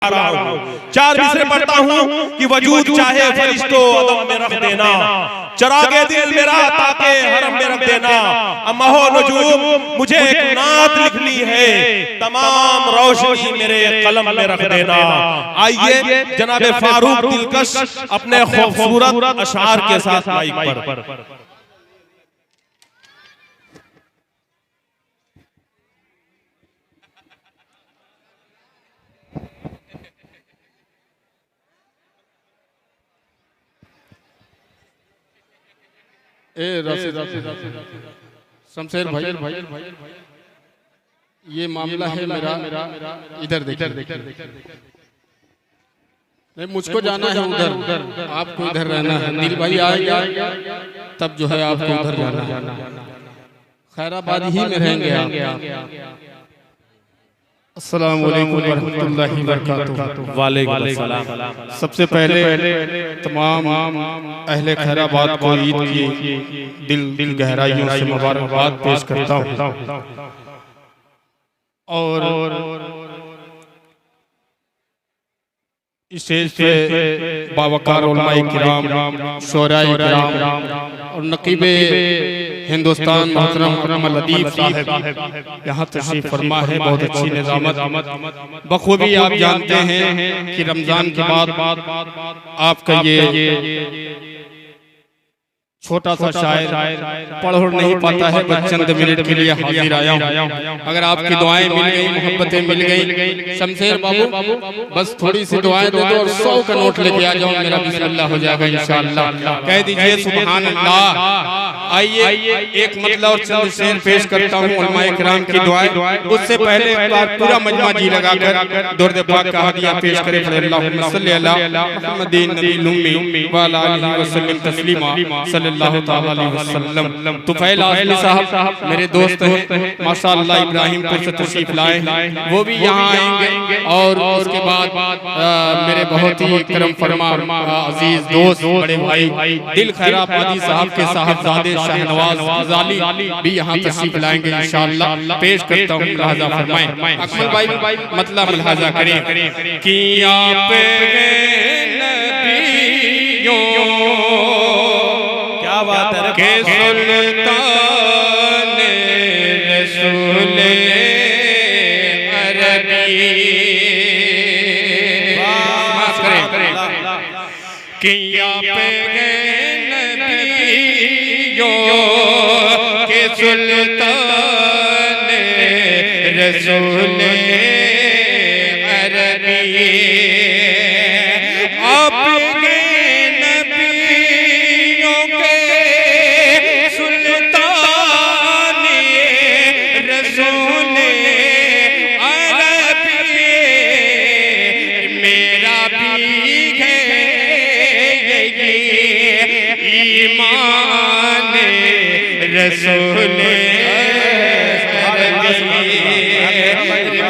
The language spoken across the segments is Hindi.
रहा हूँ। 4 मिसरे पढ़ता हूँ कि वजूद चाहे फरिश्तों अदम में रख देना, चरागे दिल मेरा ताके हरम में रख देना। अमहो नजूम मुझे एक नात लिखनी है, तमाम रोशनी मेरे कलम में रख देना। आइए जनाब फारूक दिलकश अपने खूबसूरत अशार के साथ माइक पर। शमशेर भाई, ये मामला है मेरा, इधर देखिए। नहीं, मुझको जाना है उधर, आपको इधर रहना है। दिल भाई आएगा तब जो है आपको उधर जाना है। खैराबाद ही में रहेंगे आप। अस्सलाम वालेकुम रहमतुल्लाहि व बरकातुहू। वालेकुम अस्सलाम। सबसे पहले तमाम अहले खैराबाद को ईद की दिल गहराइयों से मुबारकबाद पेश करता हूँ। और स्टेज पे बावकार उलमाए किराम, शोराए किराम और नकीबे हिंदुस्तान मोहतरम लतीफ साहब यहाँ तशरीफ फरमा है। बहुत अच्छी निज़ामत बखूबी आप जानते हैं कि रमज़ान के बाद आपका ये छोटा सा शायर पढ़ नहीं पाता है, बस चंद मिनट के लिए हाजिर आया हूँ। अगर आपकी दुआएं मिल गई, मोहब्बतें मिल गई, शमशेर बाबू बस थोड़ी सी दुआएं दे दो और 100 का नोट लेके आ जाओ, मेरा बिस्मिल्लाह हो जाएगा इंशाअल्लाह। कह दीजिए सुभान अल्लाह। आइए एक मतलब और चंद शेर पेश करता हूँ उलमाए किराम की दुआएं। उससे पहले एक बार पूरा मजमा जी लगाकर दुरूद पाक का हदिया पेश करें। अल्लाहुम्मा सल्ली अला मुहम्मदिन नबील उम्मी व अला आलिहि व सल्लम तस्लीमा सल्लल्लाहु तआला अलैहि वसल्लम। तुफैल आज़मी साहब मेरे दोस्त हैं, माशाअल्लाह इब्राहिमपुर से तशरीफ लाए हैं, वो भी यहाँ आएंगे। और उसके बाद मेरे बहुत ही करम फरमा अजीज दोस्त बड़े भाई दिल खैराबादी साहब के साहबजादे शाहनवाज गजाली भी यहाँ तशरीफ लाएंगे इंशाअल्लाह। पेश करता हूँ, लिहाजा फरमाएं। अकमल भाई मतलब लिहाजा करें कि आप के सुल्तान रसूल अरबी कि आप नबियों के सुल्तान रसूल अरबी। रसूल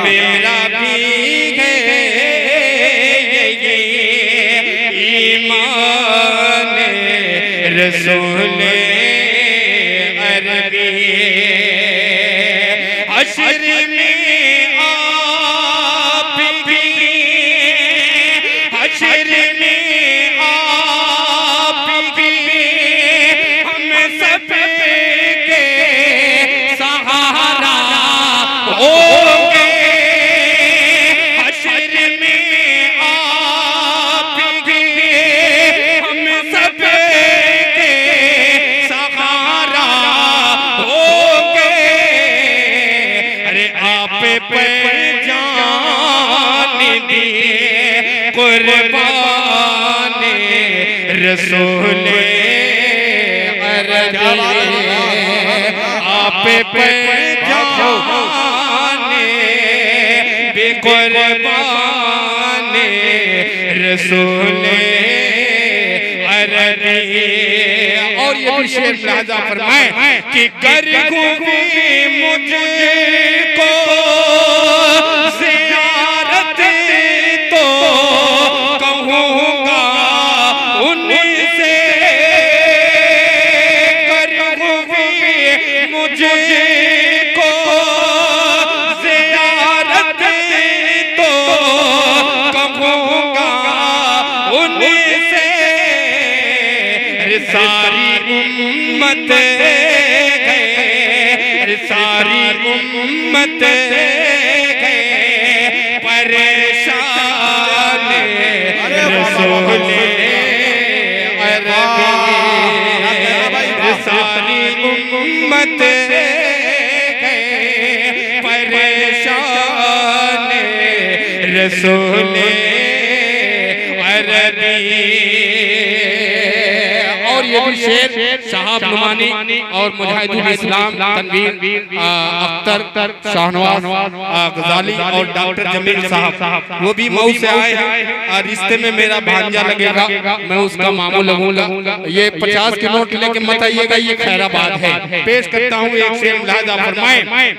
मेरा भी है ईमान रसूल अरबी। हश्र में आप भी, हश्र में आप भी हम सब कुर्बान रसूल अरबी। आप पे जाने बेकुर्बान रसूल अरबी। और ये भी शेर लिहाजा फरमाए कि कर भी मुझको ज़ियारत तो कहूँगा उनसे, कर भी मुझको ज़ियारत तो सारी उम्मत गए, सारी उम्मत गए परेशान, रसूल अरबी सारी उम्मत गए परेशान, रसूल अरबी। और ये भी शेर साहब नुमानी और मुजाहिदुल इस्लाम तनवीर अख्तर शाहनवाज गजाली और डॉक्टर जमील साहब, वो भी मऊ से आए हैं। रिश्ते में मेरा भांजा लगेगा, मैं उसका मामू लगूंगा। ये 50 के नोट लेके मत आइएगा, ये खैराबाद है। पेश करता हूँ एक शेर, मुलाहिजा फरमाएं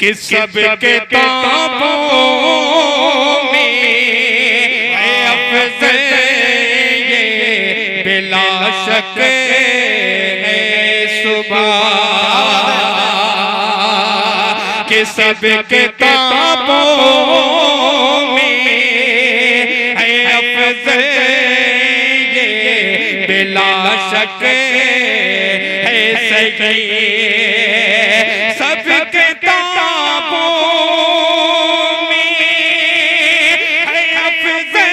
कि सबके ताबों में अफज़ल ये बिला शक सुबह के सबके ताबों में है अफज़ल ये बिला शक है सही, सबके ताबों में है अफज़ल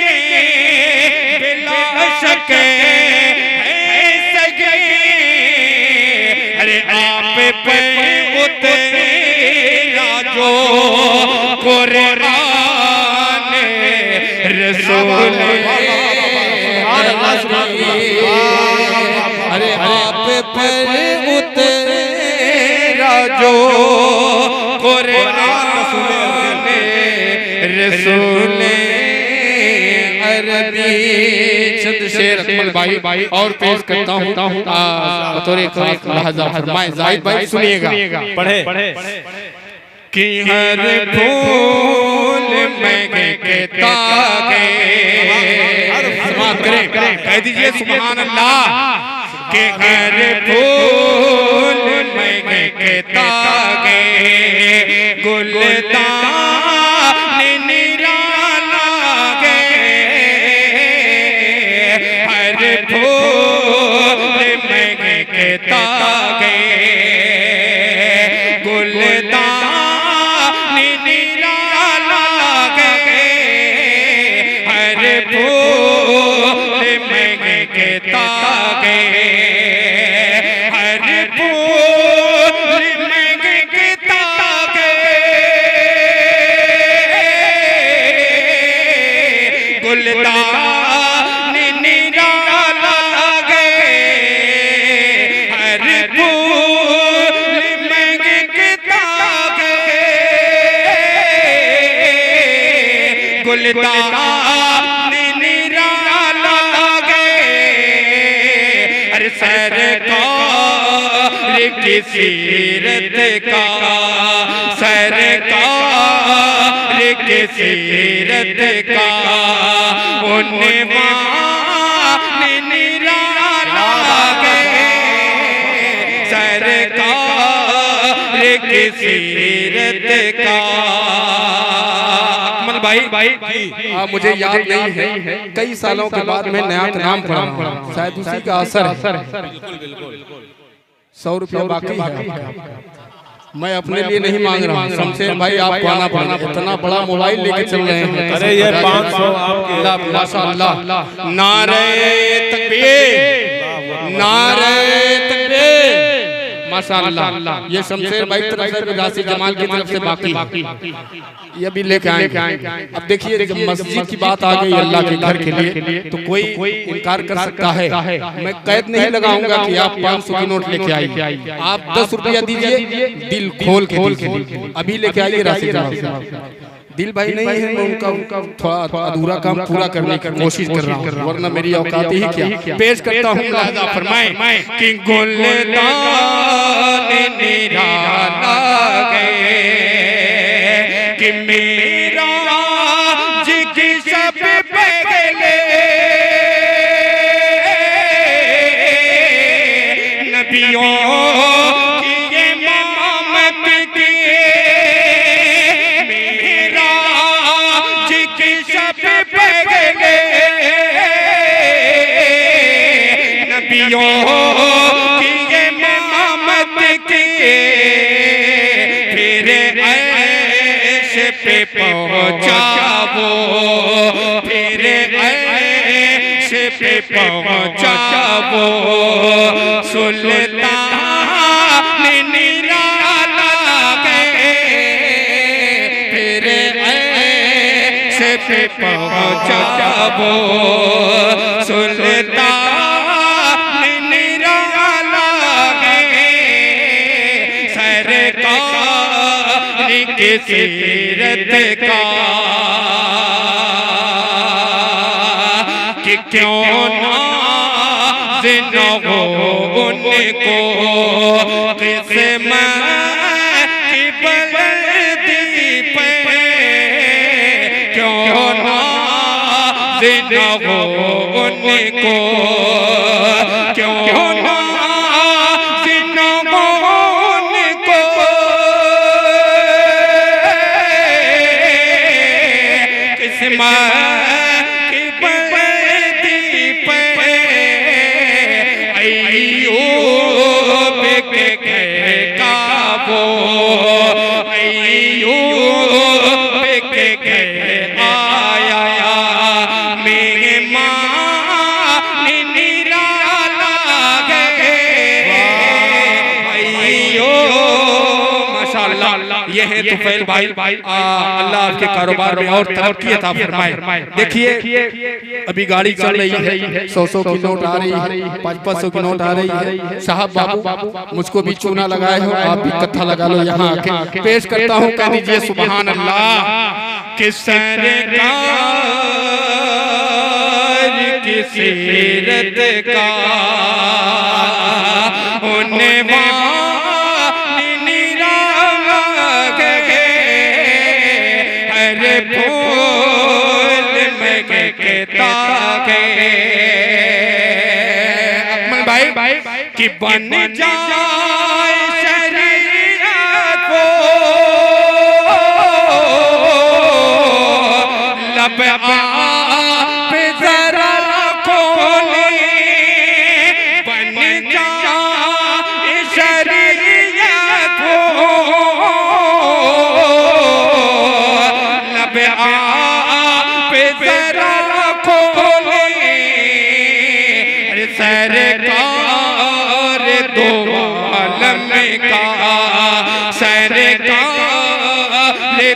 ये बिला शक है सही। अरे आप पे उतरा जो कुरान, रसूल अरे आप पे उतरा जो कुरान, रसूल अरबी। चंद शेर अकमल भाई और पेश करता हूँ बतौर खास लहजा फरमाएं। जाहिद भाई सुनिएगा, पढ़े कि हर फूल महके के तागे, कह दीजिए सुभान अल्लाह, कि हर फूल महके के तागे गुलदान निराला गे, हर फूल महके के तागे गुलदान निराला गे, हर फूल महके के तागे, हर फूल महके के तागे गुलदान निराला गे, हर फूल महके के तागे गुलदान निराला गे। अरे सरकार की सीरत का, सरकार की सीरत का उन्वान निराला गे, सरकार की सीरत का। भाई मुझे याद नहीं है, कई सालों के बाद मैं नया नाम पढ़ा हूं, शायद उसी का असर है। 100 रुपया बाकी है, मैं अपने लिए नहीं मांग रहा हूँ। शमशेर भाई आपको आना पड़ेगा, इतना बड़ा मोबाइल लेके चल रहे हैं। अरे ये 500 आपके, माशाअल्लाह। नारे तकबीर, नारे तकबीर, माशाअल्लाह। ये शमशेर भाई तरफ से राशि जमाल की तरफ से बाकी ये भी लेके आएंगे। अब देखिए जब मस्जिद की बात आ गई अल्लाह के घर के लिए, तो कोई इनकार कर सकता है? मैं कैद नहीं लगाऊंगा कि आप 500 की नोट लेके आइए, आप 10 रुपया दीजिए, दिल खोल के अभी लेके आइए राशि। दिल भाई नहीं है, मैं उनका थोड़ा अधूरा काम पूरा करने की कोशिश कर रहा हूँ, वरना मेरी औकात ही क्या। पेश करता हूँ, लहजा फरमाएं कि गुलदान निराला गए कि मेरा जिकी सब पहले नबियों की इमामत की, मेरा जिकी सब पहले नबियों की इमामत की फिर ऐश पे पहुँचावो, फिर ऐश पे पहुँचावो। सुल्तान निराला गए फिर ऐश पे पहुँचावो। सुल्तान निराला गए सरकार की सीरत का कि क्यों नाज़ न हो उनको किस्मत की बुलंदी पे, क्यों नाज़ न हो उनको, क्यों नाज़ न हो उनको किस्मत ये है तुफैल भाई, अल्लाह आपके कारोबार में और तरक्की अता फरमाए। देखिए अभी गाड़ी चल रही है, 100-100 की नोट आ रही है, 500-500 की नोट आ रही है। साहब बाबू मुझको भी चूना लगाए हो, आप भी कत्था लगा लो यहाँ आके। पेश करता हूँ, कह दीजिए सुभान अल्लाह। कि सरकार की सीरत का होने फूल में कहता है अकमल भाई कि बन जाए शरीयत को लब आप जरा खोले, बन जाए शरीयत को लब आप जरा खोले। सरकार दो आलम का, सरकार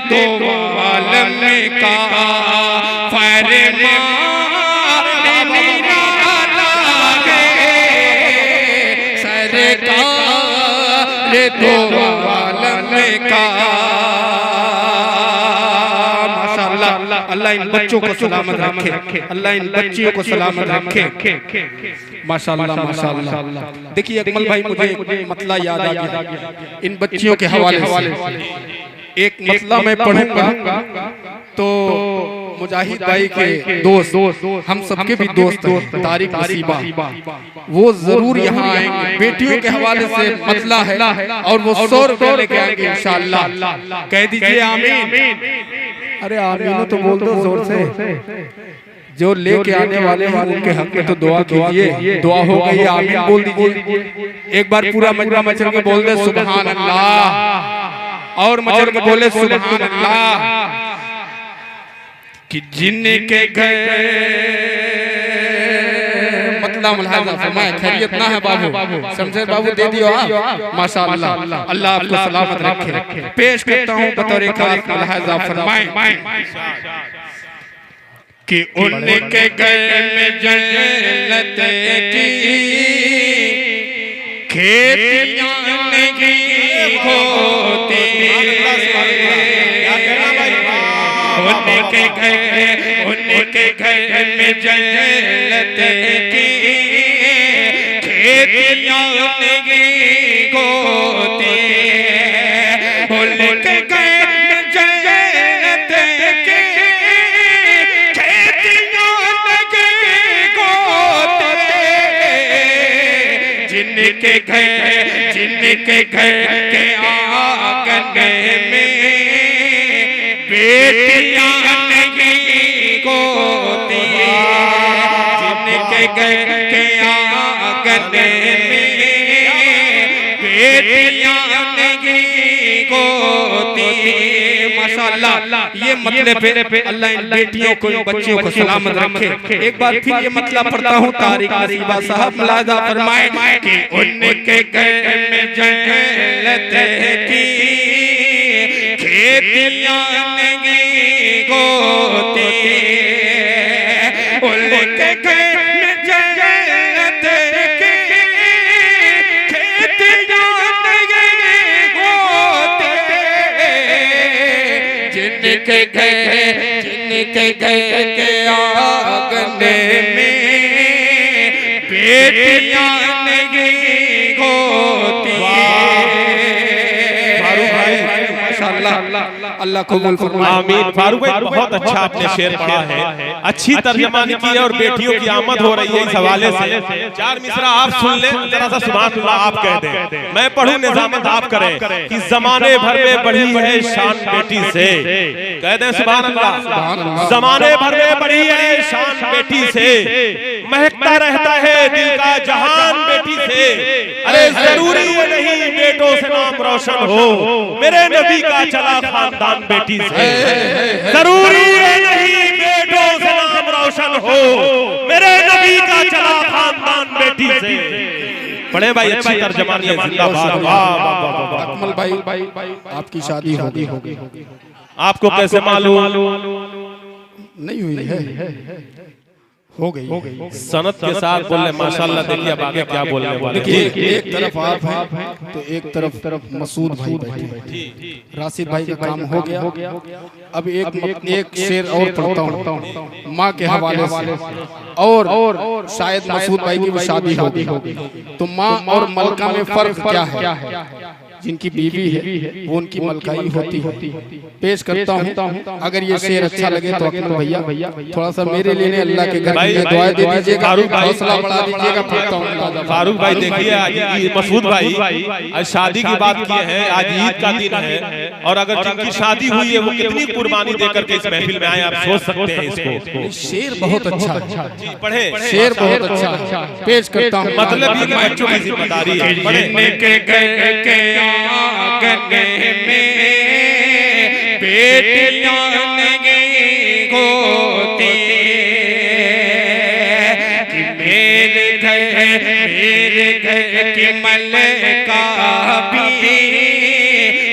दो आलम का फरमान निराला गए, सरकार दो आलम का। अल्लाह इन बच्चों को सलामत रखे, अल्लाह इन बच्चियों को सलामत रखे। माशाअल्लाह माशाअल्लाह। देखिए अकमल भाई मुझे मतला याद आ गया इन बच्चियों के हवाले से। एक मतला मैं पढ़ूंगा तो मुजाहिद भाई के दोस्त, हम सबके भी दोस्त हैं, तारिक नसीबा, वो जरूर यहाँ आएंगे। बेटियों के हवाले से मतला है और वो 100 रुपए लेके आएंगे इंशाअल्लाह। कह दीजिए आमीन। अरे आमीन तो बोल दो जोर से। जो लेके आने वाले हैं उनके हक में तो दुआ कीजिए। दुआ हो गई, आमीन बोल दीजिए। एक बार पूरा मजमा मचल के बोल दे सुभान अल्लाह, और मचल के बोले सुभान अल्लाह। कि जिनके घर मतला मुलाहिजा फरमाए, खैरियत ना है बाबू, शमशेर बाबू दे दियो आप, माशाअल्लाह। अल्लाह आपको सलामत रखे। पेश करता हूँ बतौर खास मुलाहिजा फरमाए कि उनके घर में जन्नत की खेतियां नहीं होती, उनके घर में जन्नत की खेतियां नहीं होती, उनके घर में जन्नत की खेतियां नहीं होती। जिनके घर के आंगन में बेटियां नहीं होती, जिनके घर के आंगन बेटियां नेगी गोती। माशाअल्लाह, ये मतलब है अल्लाह इन बेटियों को, इन बच्चियों को सलामत रखे। एक बार फिर ये मतलब पढ़ता हूँ, तारिक नसीबा साहब मुलाजा फरमाए कि उनके घर में जन्नत की खेतियां नेगी गोती। उनके घर में जन्नत की खेतियां नेगी गोती। जिनके घर के आंगन में बेटियां नेगी गोती। अल्लाह कबूल फरमाए। आमीन। फारूक भाई बहुत अच्छा आपने शेर पढ़ा है, अच्छी तर्जमानी की है और बेटियों की आमद हो रही है इस हवाले से। चार मिसरा आप सुन ले, जरा सा सुभान अल्लाह आप कह दें, मैं पढ़ूं निजामत आप करें कि जमाने भर में बढ़ी है शान बेटी से। कह दें सुभान अल्लाह। जमाने भर में बढ़ी है शान बेटी से, महकता रहता है दिल का जहान बेटी से। अरे जरूरी है नहीं बेटों से नाम रोशन हो, मेरे नबी का चला खानदान बेटी से। जरूरी है नहीं बेटों से नाम रोशन हो, मेरे नबी का चला खानदान बेटी से। पढ़े भाई, अच्छी तर्जमानी है, जिंदाबाद। अकमल भाई, आपकी शादी होगी। आपको कैसे मालूम? नहीं हुई है, हो गई। सनत के साथ बोले माशाल्लाह। देखिए अब आगे क्या बोलने वाले। देखिए एक तरफ आप हैं तो एक तरफ मसूद भाई बैठे, राशिद भाई का काम हो गया। अब एक शेर और पढ़ता हूँ माँ के हवाले से, और शायद मसूद भाई की भी शादी होगी। तो माँ और मलका में फर्क क्या है? जिनकी बीवी है वो उनकी मलकाई होती है। पेश करता हूँ, अगर ये शेर अच्छा लगे तो अकमल भैया थोड़ा सा मेरे लिए अल्लाह के घर में दुआ दे दीजिएगा, हौसला बढ़ा दीजिएगा। फारूक भाई देखिए, आज मसूद भाई आज शादी की बात की है, आज ईद का दिन है, और अगर जिनकी शादी हुई है वो कितनी कुर्बानी देकर के इस महफिल में आए, आप सोच सकते हैं इसको। शेर बहुत अच्छा जी पढ़े, शेर बहुत अच्छा पेश करता हूँ। मतलब ये कि बच्चों की जिम्मेदारी है। पढ़े। आंगन में बेटियां नेगी गोती। कि मेरे घर की मलका भी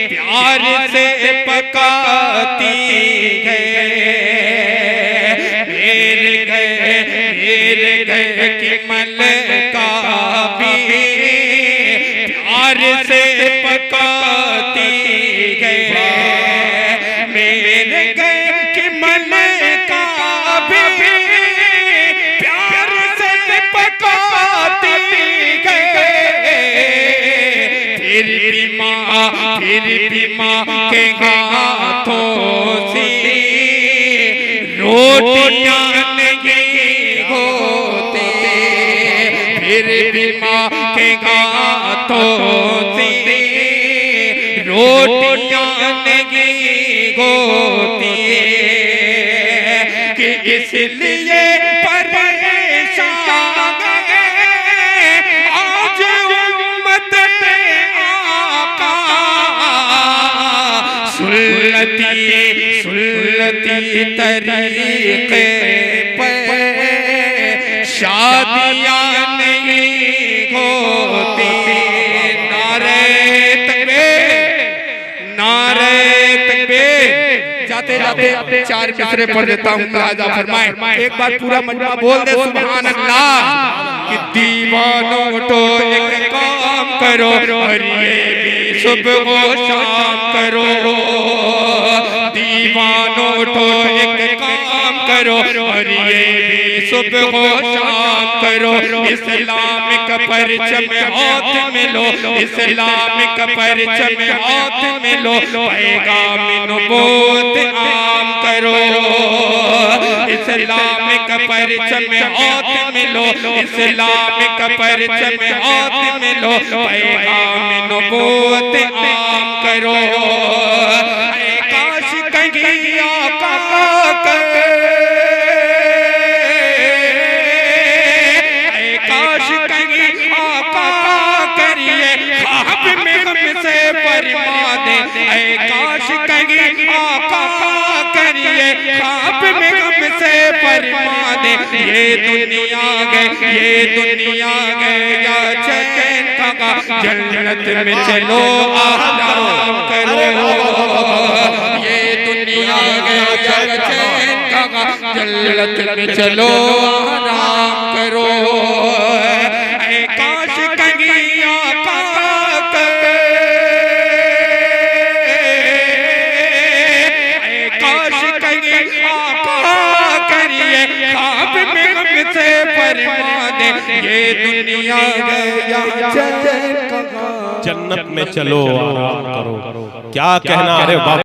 प्यार से पकाती है। मेरे घर की मलका भी प्यार से पकाती है। मेरे घर की मलका भी प्यार से पकाती है। फिर भी माँ के हाथों से रोटियां नहीं होती। फिर भी माँ के हाथों से रोटियां नहीं होती। कि इसलिए परेशान आज उम्मत आका। सुलती तरीके पर शादियां नहीं होती। जाते जाते चार मिसरे पढ़ देता हूँ, राजा फरमाए। एक बार पूरा मजमा बोल दे सुभान अल्लाह। कि दीवानों तो एक काम करो, और ये भी सुबह शाम करो। दीवानों तो एक काम करो, और ये भी सुबह शाम करो। इस्लामिक परचम हाथ में लो, इस्लामिक परचम हाथ में लो। पैगाम नबूवत आम करो। इस्लामिक परचम हाथ में लो, इस्लामिक परचम हाथ में लो। पैगाम नबूवत आम करो। काश कहीं आका करिए ख्वाब दे। ये दुनिया गए, ये दुनिया गए या चैन का, जन्नत में चलो आराम करो। ये दुनिया गए या चैन का, जन्नत में चलो आराम करो। ऐ काश कहीं आका करे, ऐ काश कहीं आका करिए, ख्वाब में हमसे फरमा दे। ये दुनिया गया चैन का, जन्नत में चलो आराम करो। क्या कहना है बाप।